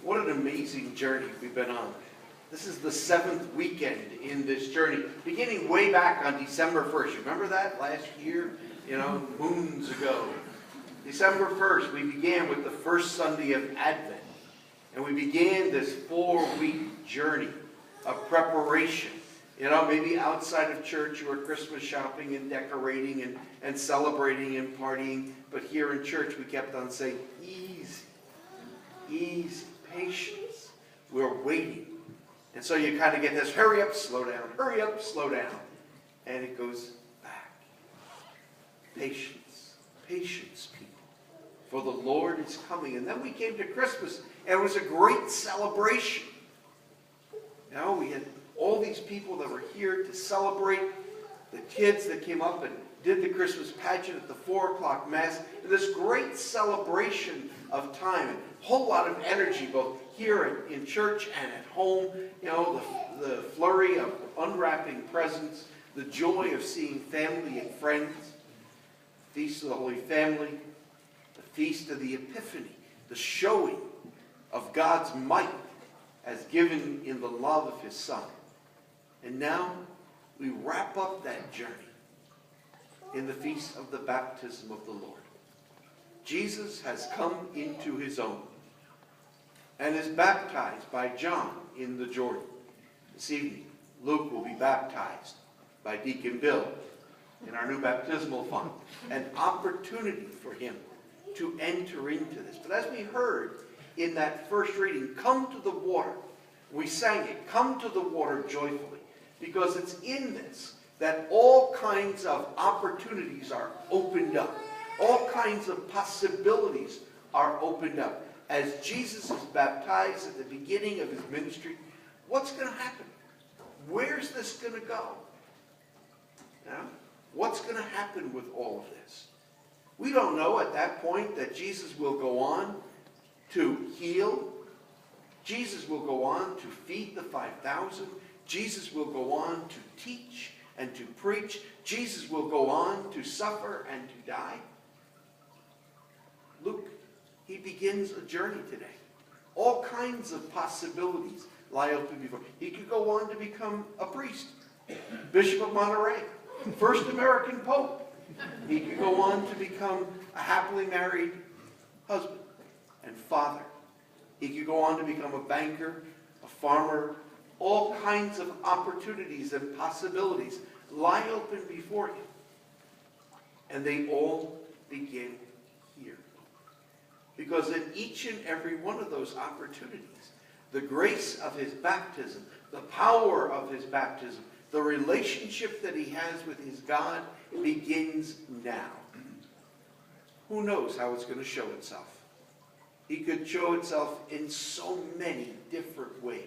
What an amazing journey we've been on. This is the 7th weekend in this journey, beginning way back on December 1st. You remember that last year? Moons ago. December 1st, we began with the first Sunday of Advent. And we began this 4-week journey of preparation. Maybe outside of church you were Christmas shopping and decorating and celebrating and partying. But here in church we kept on saying, easy, easy, patience. We're waiting. And so you kind of get this, hurry up, slow down, hurry up, slow down. And it goes back. Patience, patience, people. For the Lord is coming. And then we came to Christmas, and it was a great celebration. We had all these people that were here to celebrate, the kids that came up and did the Christmas pageant at the 4 o'clock Mass, and this great celebration of time, and a whole lot of energy, both here in church and at home, the flurry of unwrapping presents, the joy of seeing family and friends, Feast of the Holy Family, the Feast of the Epiphany, the showing of God's might as given in the love of His Son. And now we wrap up that journey in the Feast of the Baptism of the Lord. Jesus has come into His own and is baptized by John in the Jordan. This evening, Luke will be baptized by Deacon Bill in our new baptismal font. An opportunity for him to enter into this. But as we heard in that first reading, come to the water. We sang it, come to the water joyfully. Because it's in this that all kinds of opportunities are opened up. All kinds of possibilities are opened up. As Jesus is baptized at the beginning of His ministry, what's going to happen? Where's this going to go? What's going to happen with all of this? We don't know at that point that Jesus will go on to heal. Jesus will go on to feed the 5,000. Jesus will go on to teach and to preach. Jesus will go on to suffer and to die. Luke, he begins a journey today. All kinds of possibilities lie open before him. He could go on to become a priest, Bishop of Monterey, first American Pope. He could go on to become a happily married husband and father. He could go on to become a banker, a farmer. All kinds of opportunities and possibilities lie open before him. And they all begin here. Because in each and every one of those opportunities, the grace of his baptism, the power of his baptism, the relationship that he has with his God begins now. Who knows how it's going to show itself? It could show itself in so many different ways,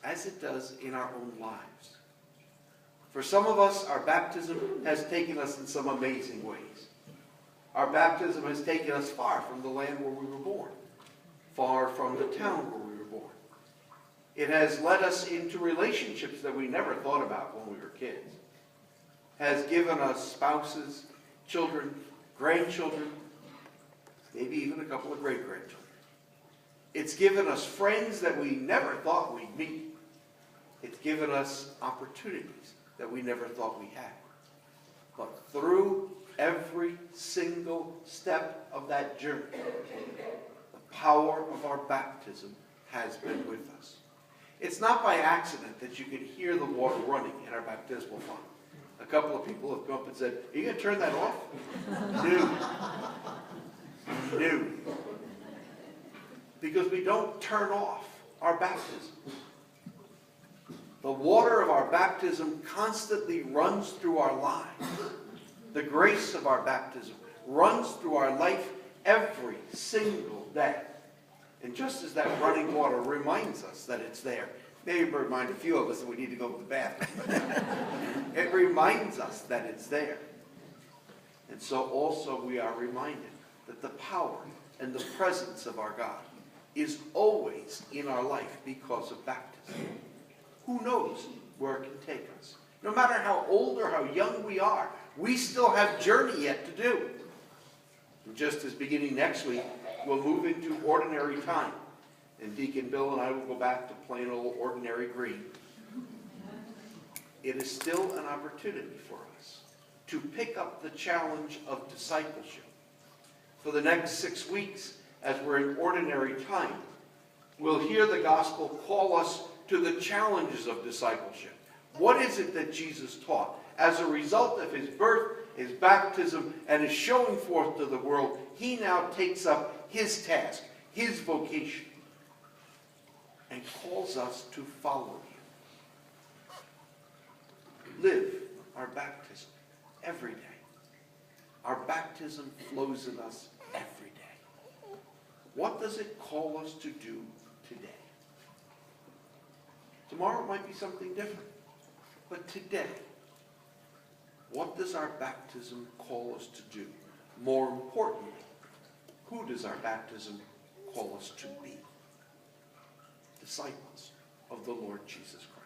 as it does in our own lives. For some of us, our baptism has taken us in some amazing ways. Our baptism has taken us far from the land where we were born, far from the town where we were born. It has led us into relationships that we never thought about when we were kids. Has given us spouses, children, grandchildren, maybe even a couple of great-grandchildren. It's given us friends that we never thought we'd meet. It's given us opportunities that we never thought we had. But through every single step of that journey, the power of our baptism has been with us. It's not by accident that you can hear the water running in our baptismal font. A couple of people have come up and said, are you going to turn that off? No. Because we don't turn off our baptism. The water of our baptism constantly runs through our lives. The grace of our baptism runs through our life every single day. And just as that running water reminds us that it's there, maybe remind a few of us that we need to go to the bathroom. It reminds us that it's there. And so also we are reminded that the power and the presence of our God is always in our life because of baptism. Who knows where it can take us? No matter how old or how young we are, we still have journey yet to do. And just as beginning next week, we'll move into ordinary time. and Deacon Bill and I will go back to plain old ordinary green. It is still an opportunity for us to pick up the challenge of discipleship. For the next 6 weeks, as we're in ordinary time, we'll hear the gospel call us to the challenges of discipleship. What is it that Jesus taught? As a result of his birth, his baptism, and his showing forth to the world, he now takes up his task, his vocation, and calls us to follow him. Live our baptism every day. Our baptism flows in us every day. What does it call us to do today? Tomorrow might be something different. But today, what does our baptism call us to do? More importantly, who does our baptism call us to be? Disciples of the Lord Jesus Christ.